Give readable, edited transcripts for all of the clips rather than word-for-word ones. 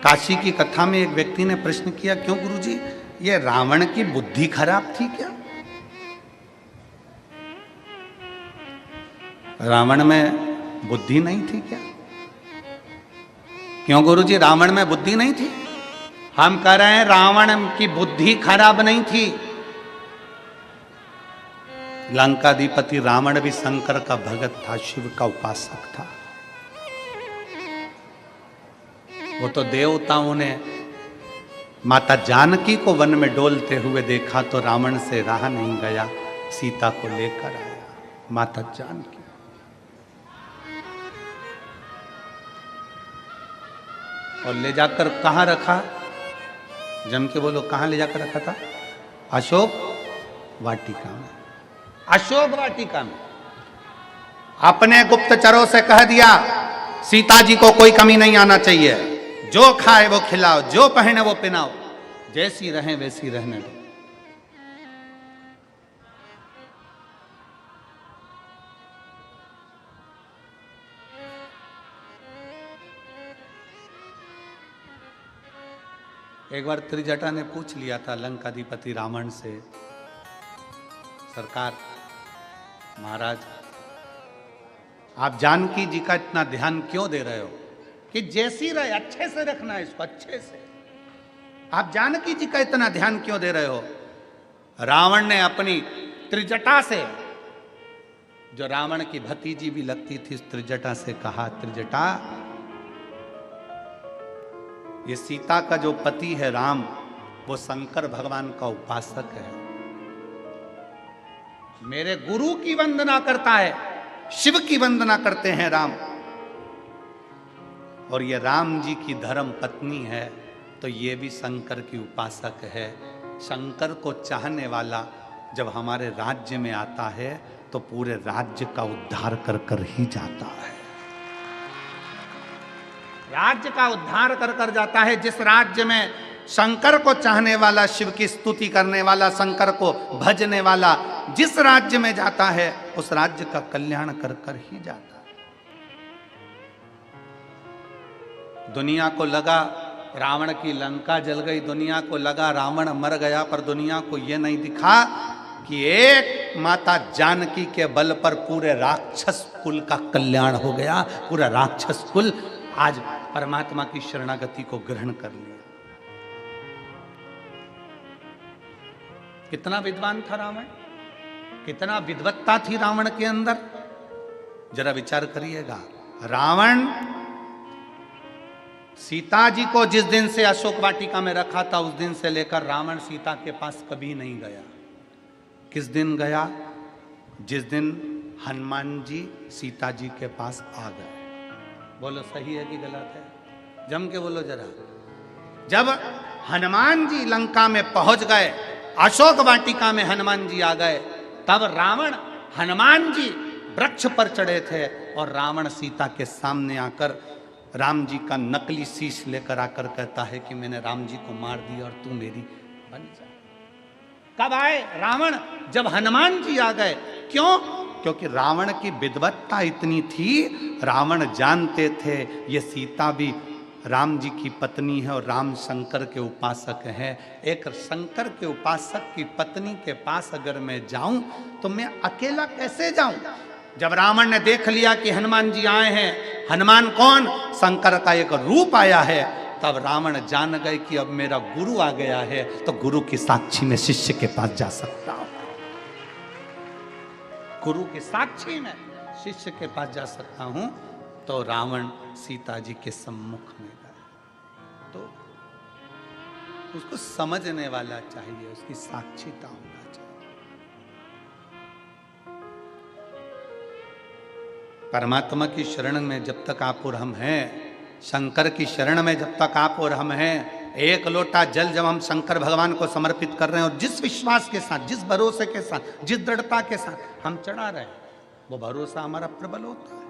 काशी की कथा में एक व्यक्ति ने प्रश्न किया, क्यों गुरुजी, ये रावण की बुद्धि खराब थी क्या? रावण में बुद्धि नहीं थी क्या? क्यों गुरुजी, रावण में बुद्धि नहीं थी? हम कह रहे हैं रावण की बुद्धि खराब नहीं थी। लंकाधिपति रावण भी शंकर का भगत था, शिव का उपासक था। वो तो देवताओं ने माता जानकी को वन में डोलते हुए देखा तो रावण से रहा नहीं गया, सीता को लेकर आया माता जानकी। और ले जाकर कहां रखा? जम के बोलो, कहां ले जाकर रखा था? अशोक वाटिका में। अशोक वाटिका में अपने गुप्तचरों से कह दिया, सीता जी को कोई कमी नहीं आना चाहिए, जो खाए वो खिलाओ, जो पहने वो पहनाओ, जैसी रहें वैसी रहने दो। एक बार त्रिजटा ने पूछ लिया था लंकाधिपति रावण से, सरकार महाराज, आप जानकी जी का इतना ध्यान क्यों दे रहे हो कि जैसी रहे, अच्छे से रखना है इसको, अच्छे से। आप जानकी जी का इतना ध्यान क्यों दे रहे हो? रावण ने अपनी त्रिजटा से, जो रावण की भतीजी भी लगती थी, त्रिजटा से कहा, त्रिजटा, ये सीता का जो पति है राम, वो शंकर भगवान का उपासक है, मेरे गुरु की वंदना करता है, शिव की वंदना करते हैं राम, और ये राम जी की धर्म पत्नी है, तो ये भी शंकर की उपासक है। शंकर को चाहने वाला जब हमारे राज्य में आता है तो पूरे राज्य का उद्धार कर कर ही जाता है। राज्य का उद्धार कर कर जाता है। जिस राज्य में शंकर को चाहने वाला, शिव की स्तुति करने वाला, शंकर को भजने वाला जिस राज्य में जाता है, उस राज्य का कल्याण कर कर ही जाता है। दुनिया को लगा रावण की लंका जल गई, दुनिया को लगा रावण मर गया, पर दुनिया को यह नहीं दिखा कि एक माता जानकी के बल पर पूरे राक्षस कुल का कल्याण हो गया। पूरा राक्षस कुल आज परमात्मा की शरणागति को ग्रहण कर लिया। कितना विद्वान था रावण, कितना विद्वत्ता थी रावण के अंदर, जरा विचार करिएगा। रावण सीता जी को जिस दिन से अशोक वाटिका में रखा था, उस दिन से लेकर रावण सीता के पास कभी नहीं गया। किस दिन गया? जिस दिन हनुमान जी सीता जी के पास आ गए। बोलो सही है कि गलत है? जम के बोलो जरा। जब हनुमान जी लंका में पहुंच गए, अशोक वाटिका में हनुमान जी आ गए, तब रावण, हनुमान जी वृक्ष पर चढ़े थे और रावण सीता के सामने आकर राम जी का नकली शीश लेकर आकर कहता है कि मैंने राम जी को मार दिया और तू मेरी बन जा। कब आए रावण? जब हनुमान जी आ गए। क्यों? क्योंकि रावण की विद्वत्ता इतनी थी, रावण जानते थे ये सीता भी राम जी की पत्नी है और राम शंकर के उपासक हैं। एक शंकर के उपासक की पत्नी के पास अगर मैं जाऊं तो मैं अकेला कैसे जाऊं? जब रावण ने देख लिया कि हनुमान जी आए हैं, हनुमान कौन? शंकर का एक रूप आया है, तब रावण जान गए कि अब मेरा गुरु आ गया है, तो गुरु की साक्षी में शिष्य के पास जा सकता हूं। गुरु की साक्षी में शिष्य के पास जा सकता हूं। तो रावण सीता जी के सम्मुख में गया। तो उसको समझने वाला चाहिए, उसकी साक्षीता होना चाहिए। परमात्मा की शरण में जब तक आप और हम हैं, शंकर की शरण में जब तक आप और हम हैं, एक लोटा जल जब हम शंकर भगवान को समर्पित कर रहे हैं और जिस विश्वास के साथ, जिस भरोसे के साथ, जिस दृढ़ता के साथ हम चढ़ा रहे हैं, वो भरोसा हमारा प्रबल होता है।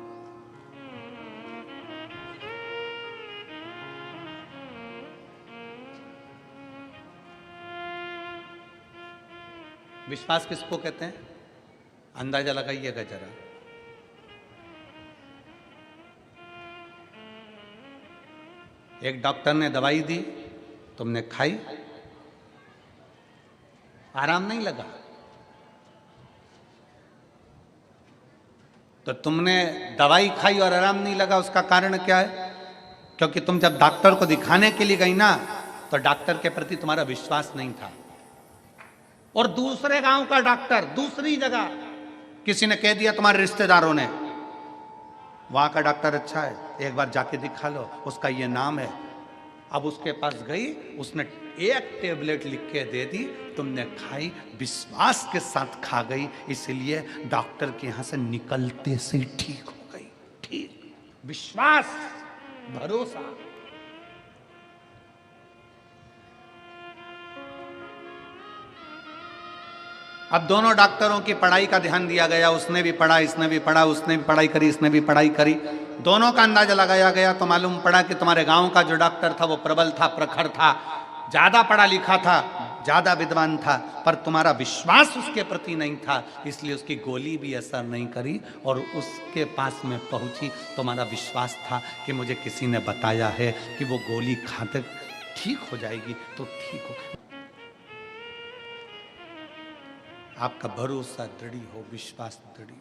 विश्वास किसको कहते हैं? अंदाजा लगाइएगा जरा। . एक डॉक्टर ने दवाई दी, तुमने खाई, आराम नहीं लगा, तो तुमने दवाई खाई और आराम नहीं लगा, उसका कारण क्या है? क्योंकि तुम जब डॉक्टर को दिखाने के लिए गई ना, तो डॉक्टर के प्रति तुम्हारा विश्वास नहीं था। और दूसरे गांव का डॉक्टर, दूसरी जगह किसी ने कह दिया, तुम्हारे रिश्तेदारों ने, वहां का डॉक्टर अच्छा है, एक बार जाके दिखा लो, उसका ये नाम है। अब उसके पास गई, उसने एक टेबलेट लिख के दे दी, तुमने खाई, विश्वास के साथ खा गई, इसलिए डॉक्टर के यहां से निकलते से ही ठीक हो गई। ठीक, विश्वास, भरोसा। अब दोनों डॉक्टरों की पढ़ाई का ध्यान दिया गया, उसने भी पढ़ा, इसने भी पढ़ा, उसने भी पढ़ाई करी, इसने भी पढ़ाई करी, दोनों का अंदाजा लगाया गया, तो मालूम पड़ा कि तुम्हारे गांव का जो डॉक्टर था वो प्रबल था, प्रखर था, ज्यादा पढ़ा लिखा था, ज्यादा विद्वान था, पर तुम्हारा विश्वास उसके प्रति नहीं था, इसलिए उसकी गोली भी असर नहीं करी और उसके पास में पहुंची। तुम्हारा विश्वास था कि मुझे किसी ने बताया है कि वो गोली खाते ठीक हो जाएगी, तो ठीक हो। आपका भरोसा दृढ़ हो, विश्वास दृढ़ हो।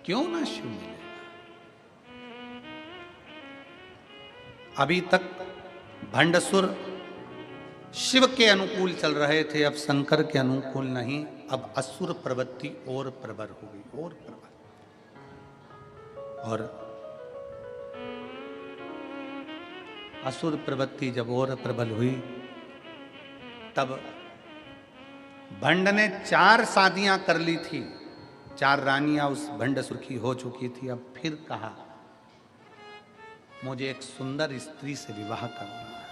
क्यों ना शिव मिलेगा? अभी तक भंडसुर शिव के अनुकूल चल रहे थे, अब शंकर के अनुकूल नहीं, अब असुर प्रवृत्ति और प्रबल हो गई, और प्रबल। और असुर प्रवृत्ति जब और प्रबल हुई, तब भंड ने 4 शादियां कर ली थी, 4 रानियां उस भंडसुर की हो चुकी थी। अब फिर कहा, मुझे एक सुंदर स्त्री से विवाह करना है,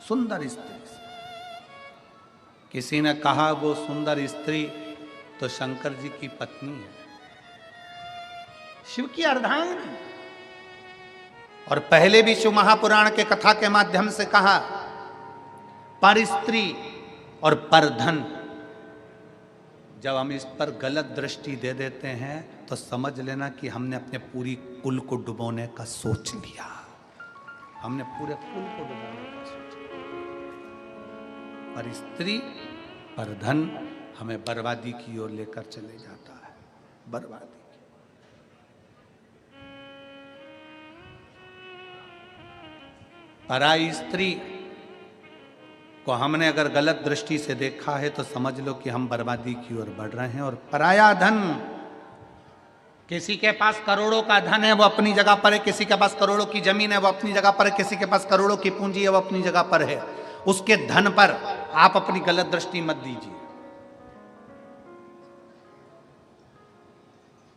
सुंदर स्त्री से। किसी ने कहा वो सुंदर स्त्री तो शंकर जी की पत्नी है, शिव की अर्धांगिनी। और पहले भी शिव महापुराण के कथा के माध्यम से कहा, पर स्त्री और पर धन, जब हम इस पर गलत दृष्टि दे देते हैं तो समझ लेना कि हमने अपने पूरी कुल को डुबोने का सोच लिया, हमने पूरे कुल को डुबोने का सोच लिया। पर स्त्री पर धन हमें बर्बादी की ओर लेकर चले जाता है, बर्बादी। पराई स्त्री को हमने अगर गलत दृष्टि से देखा है तो समझ लो कि हम बर्बादी की ओर बढ़ रहे हैं। और पराया धन, किसी के पास करोड़ों का धन है वो अपनी जगह पर है, किसी के पास करोड़ों की जमीन है वो अपनी जगह पर है, किसी के पास करोड़ों की पूंजी है वो अपनी जगह पर है, उसके धन पर आप अपनी गलत दृष्टि मत दीजिए,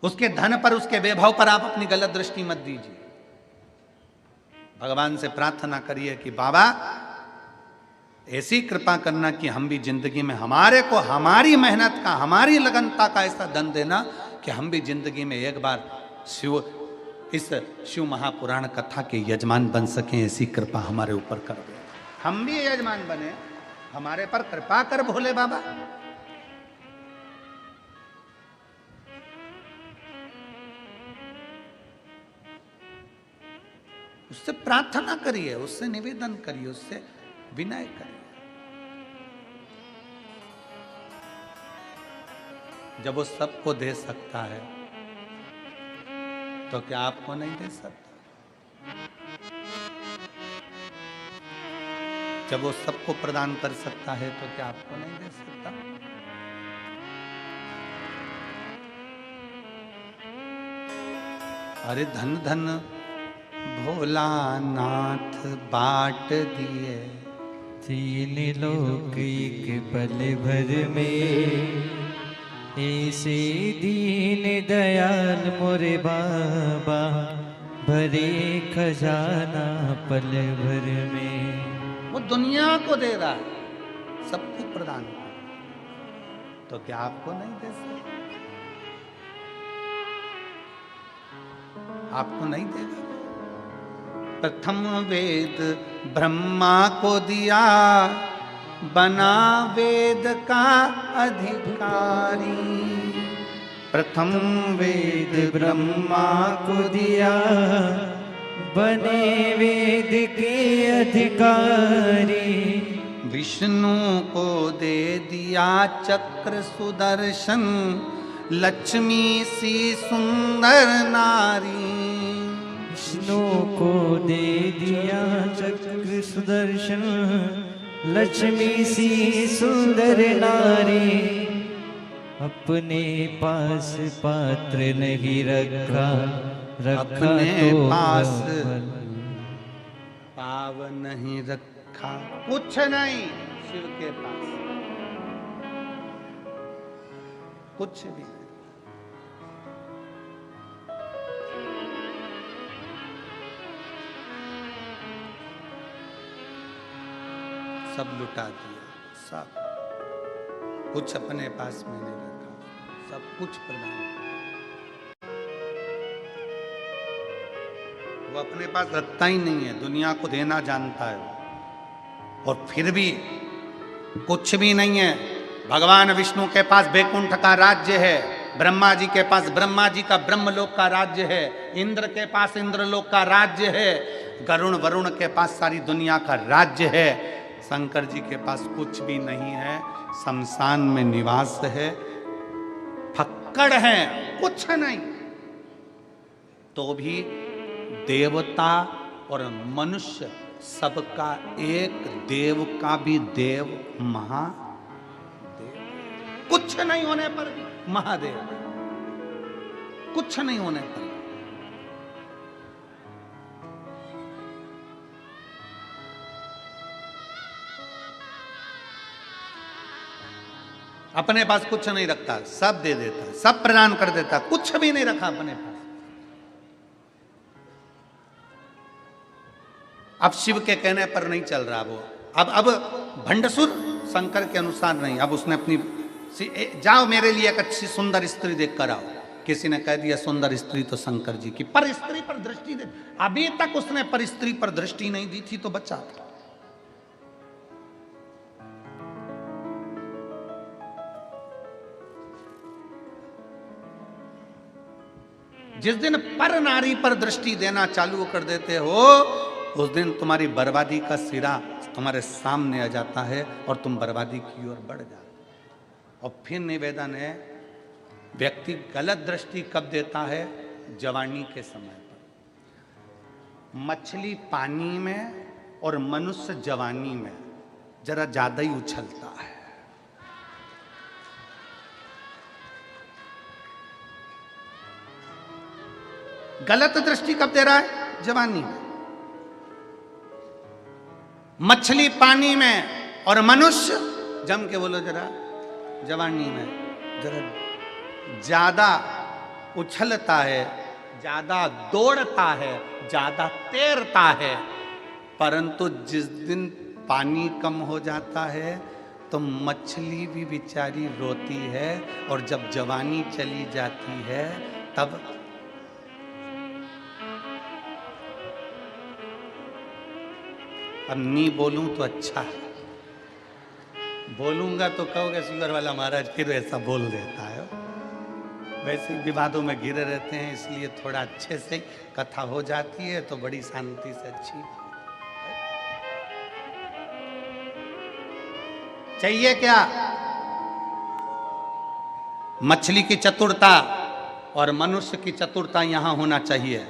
उसके धन पर, उसके वैभव पर आप अपनी गलत दृष्टि मत दीजिए। भगवान से प्रार्थना करिए कि बाबा ऐसी कृपा करना कि हम भी जिंदगी में, हमारे को हमारी मेहनत का, हमारी लगनता का ऐसा धन देना कि हम भी जिंदगी में एक बार इस शिव महापुराण कथा के यजमान बन सकें। ऐसी कृपा हमारे ऊपर कर दे, हम भी यजमान बने, हमारे पर कृपा कर भोले बाबा। उससे प्रार्थना करिए, उससे निवेदन करिए, उससे विनय करिए। जब वो सबको दे सकता है तो क्या आपको नहीं दे सकता? जब वो सबको प्रदान कर सकता है तो क्या आपको नहीं दे सकता? अरे धन धन भोलानाथ बाट दिए, 3 लोक एक पल भर में, ऐसे दीन दयाल मोरे बाबा, भरे खजाना पल भर में। वो दुनिया को दे रहा है, सबको प्रदान कर, तो क्या आपको नहीं दे सकता? आपको नहीं देगा? प्रथम वेद ब्रह्मा को दिया, बना वेद का अधिकारी। प्रथम वेद ब्रह्मा को दिया, बने वेद के अधिकारी। विष्णु को दे दिया चक्र सुदर्शन, लक्ष्मी सी सुंदर नारी। विष्णु को दे दिया चक्र सुदर्शन, लक्ष्मी सी सुंदर नारी। अपने पास पात्र नहीं रखा, रखा अपने तो पास अव्वल। पाव नहीं रखा, कुछ नहीं शिव के पास, कुछ भी नहीं। सब लुटा दिया, सब कुछ अपने पास में नहीं रखा, सब कुछ प्रदान किया। वो अपने पास रखता ही नहीं है, दुनिया को देना जानता है वो। और फिर भी कुछ भी नहीं है। भगवान विष्णु के पास बैकुंठ का राज्य है, ब्रह्मा जी के पास ब्रह्मा जी का ब्रह्मलोक का राज्य है, इंद्र के पास इंद्रलोक का राज्य है, गरुण वरुण के पास सारी दुनिया का राज्य है। शंकर जी के पास कुछ भी नहीं है, शमशान में निवास है, फक्कड़ है, कुछ नहीं। तो भी देवता और मनुष्य सबका एक, देव का भी देव महादेव। कुछ नहीं होने पर भी महादेव, कुछ नहीं होने पर। अपने पास कुछ नहीं रखता, सब दे देता, सब प्रदान कर देता, कुछ भी नहीं रखा अपने पास। अब शिव के कहने पर नहीं चल रहा वो। अब भंडसुर शंकर के अनुसार नहीं। अब उसने अपनी जाओ मेरे लिए एक अच्छी सुंदर स्त्री देख कर आओ। किसी ने कह दिया सुंदर स्त्री तो शंकर जी की, पर स्त्री पर दृष्टि दे। अभी तक उसने पर स्त्री पर दृष्टि नहीं दी थी तो बचा था। जिस दिन पर नारी पर दृष्टि देना चालू कर देते हो, उस दिन तुम्हारी बर्बादी का सिरा तुम्हारे सामने आ जाता है और तुम बर्बादी की ओर बढ़ जाते। और फिर निवेदन है, व्यक्ति गलत दृष्टि कब देता है? जवानी के समय पर। मछली पानी में और मनुष्य जवानी में जरा ज्यादा ही उछलता है। गलत दृष्टि कब दे रहा है? जवानी में। मछली पानी में और मनुष्य, जम के बोलो जरा, जवानी में जरा ज्यादा उछलता है, ज्यादा दौड़ता है, ज्यादा तैरता है। परंतु जिस दिन पानी कम हो जाता है तो मछली भी बेचारी रोती है, और जब जवानी चली जाती है तब अब नहीं बोलूं तो अच्छा है, बोलूंगा तो कहोगे शुगर वाला महाराज फिर ऐसा बोल देता है। वैसे विवादों में घिरे रहते हैं, इसलिए थोड़ा अच्छे से कथा हो जाती है तो बड़ी शांति से अच्छी। चाहिए क्या? मछली की चतुरता और मनुष्य की चतुरता यहां होना चाहिए।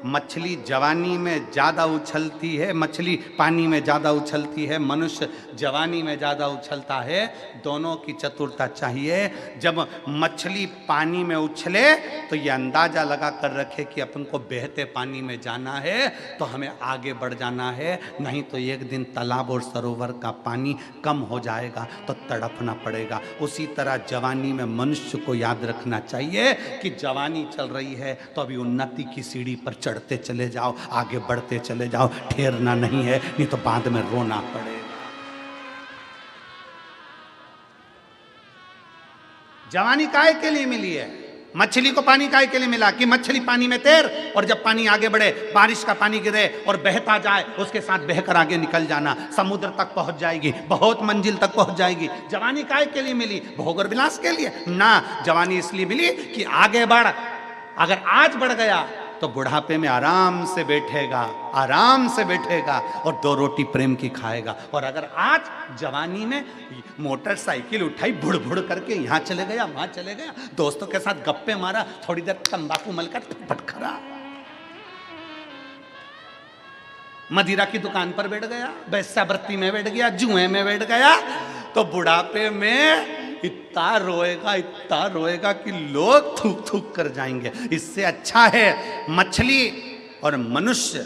मछली जवानी में ज़्यादा उछलती है, मछली पानी में ज़्यादा उछलती है, मनुष्य जवानी में ज़्यादा उछलता है। दोनों की चतुरता चाहिए। जब मछली पानी में उछले तो ये अंदाज़ा लगा कर रखे कि अपन को बहते पानी में जाना है, तो हमें आगे बढ़ जाना है, नहीं तो एक दिन तालाब और सरोवर का पानी कम हो जाएगा तो तड़पना पड़ेगा। उसी तरह जवानी में मनुष्य को याद रखना चाहिए कि जवानी चल रही है तो अभी उन्नति की सीढ़ी पर चढ़ते चले जाओ, आगे बढ़ते चले जाओ, ठहरना नहीं है, नहीं तो बाद में रोना पड़ेगा। जवानी काहे के लिए मिली है? मछली को पानी काहे के लिए मिला कि मछली पानी में तैर, और जब पानी आगे बढ़े, बारिश का पानी गिरे और बहता जाए, उसके साथ बहकर आगे निकल जाना, समुद्र तक पहुंच जाएगी, बहुत मंजिल तक पहुंच जाएगी। जवानी काहे के लिए मिली? भोग और विलास के लिए ना, जवानी इसलिए मिली कि आगे बढ़। अगर आज बढ़ गया तो बुढ़ापे में आराम से बैठेगा, आराम से बैठेगा और 2 रोटी प्रेम की खाएगा। और अगर आज जवानी में मोटरसाइकिल उठाई, बुड़ बुड़ करके यहाँ चले गया, वहां चले गया, दोस्तों के साथ गप्पे मारा, थोड़ी देर तंबाकू मलकर पटखरा, मदिरा की दुकान पर बैठ गया, वेश्यावृत्ति में बैठ गया, जुए में बैठ गया, तो बुढ़ापे में इतना रोएगा कि लोग थूक थूक कर जाएंगे। इससे अच्छा है मछली और मनुष्य,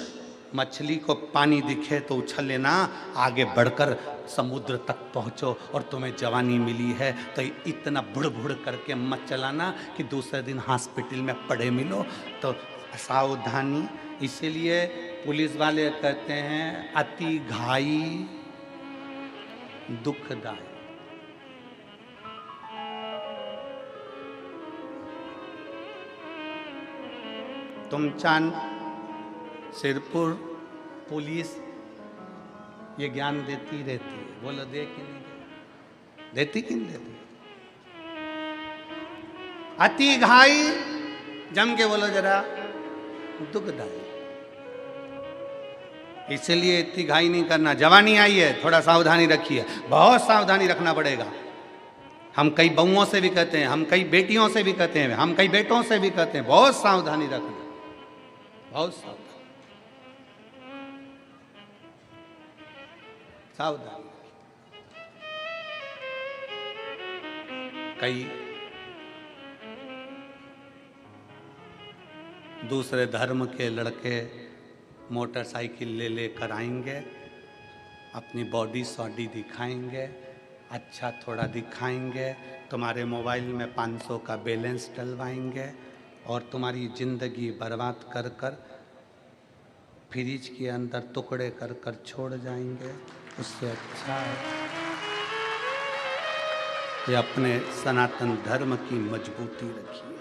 मछली को पानी दिखे तो उछल लेना, आगे बढ़कर समुद्र तक पहुंचो। और तुम्हें जवानी मिली है तो इतना बुड़ बुड़ करके मत चलाना कि दूसरे दिन हॉस्पिटल में पड़े मिलो। तो सावधानी, इसीलिए पुलिस वाले कहते हैं अति घाई दुखदायक। तुम चांद सिरपुर पुलिस ये ज्ञान देती रहती है, बोलो दे कि नहीं देती? कि नहीं देती? अति घाई, जम के बोलो जरा, दुखदायी। इसलिए इतनी घाई नहीं करना। जवानी आई है, थोड़ा सावधानी रखिए, बहुत सावधानी रखना पड़ेगा। हम कई बहुओं से भी कहते हैं, हम कई बेटियों से भी कहते हैं, हम कई बेटों से भी कहते हैं, बहुत सावधानी रखना, बहुत सावधानी, सावधानी। कई दूसरे धर्म के लड़के मोटरसाइकिल ले लेकर आएंगे, अपनी बॉडी सॉडी दिखाएंगे, अच्छा थोड़ा दिखाएंगे, तुम्हारे मोबाइल में 500 का बैलेंस डलवाएंगे और तुम्हारी ज़िंदगी बर्बाद कर कर फ्रिज के अंदर टुकड़े कर कर छोड़ जाएंगे। उससे अच्छा है कि अपने सनातन धर्म की मजबूती रखिए,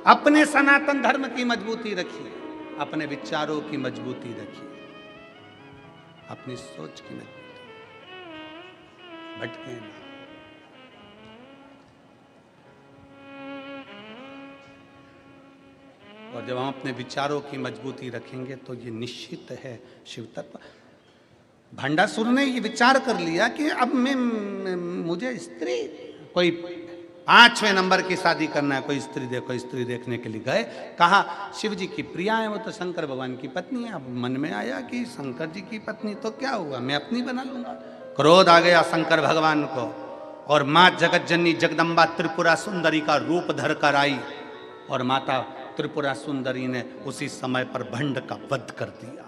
अपने सनातन धर्म की मजबूती रखिए, अपने विचारों की मजबूती रखिए, अपनी सोच की मजबूती, भटके ना। और जब हम अपने विचारों की मजबूती रखेंगे तो ये निश्चित है शिव तत्व। भंडासुर ने ये विचार कर लिया कि अब मुझे स्त्री, कोई 5वें नंबर की शादी करना है, कोई स्त्री देखो। स्त्री देखने के लिए गए, कहा शिव जी की प्रिया है, वो तो शंकर भगवान की पत्नी है। अब मन में आया कि शंकर जी की पत्नी तो क्या हुआ, मैं अपनी बना लूंगा। क्रोध आ गया शंकर भगवान को और माँ जगत जननी जगदम्बा त्रिपुरा सुंदरी का रूप धर कर आई और माता त्रिपुरा सुंदरी ने उसी समय पर भंड का वध कर दिया।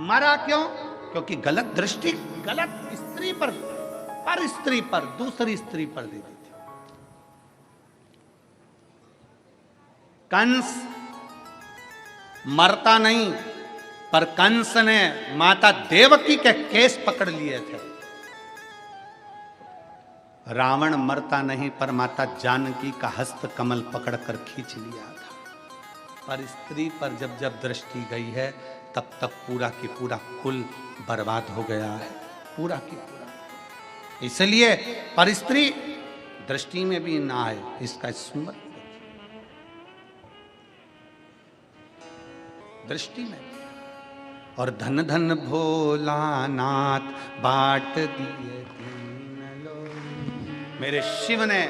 मरा क्यों? क्योंकि गलत दृष्टि, गलत स्त्री पर स्त्री पर, दूसरी स्त्री पर दे दी थी। कंस मरता नहीं, पर कंस ने माता देवकी के केस पकड़ लिए थे। रावण मरता नहीं, पर माता जानकी का हस्त कमल पकड़कर खींच लिया था। पर स्त्री पर जब जब दृष्टि गई है, तब तक पूरा की पूरा कुल बर्बाद हो गया है, पूरा की पूरा। इसलिए पर स्त्री दृष्टि में भी ना आए, इसका स्मरण दृष्टि में। और धन धन भोलानाथ बाट दिए दीन लोग। मेरे शिव ने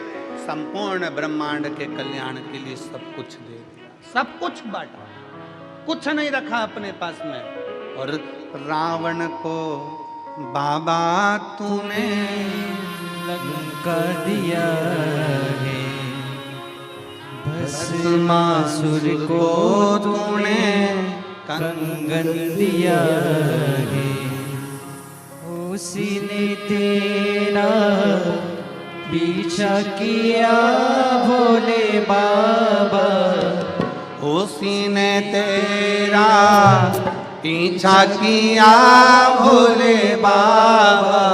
संपूर्ण ब्रह्मांड के कल्याण के लिए सब कुछ दे दिया, सब कुछ बांटा, कुछ नहीं रखा अपने पास में। और रावण को बाबा तूने लंका दिया है, भस्मासुर को तूने कंगन दिया है। उसी ने तेरा पीछा किया भोले बाबा, उसी ने तेरा पीछा किया भोले बाबा।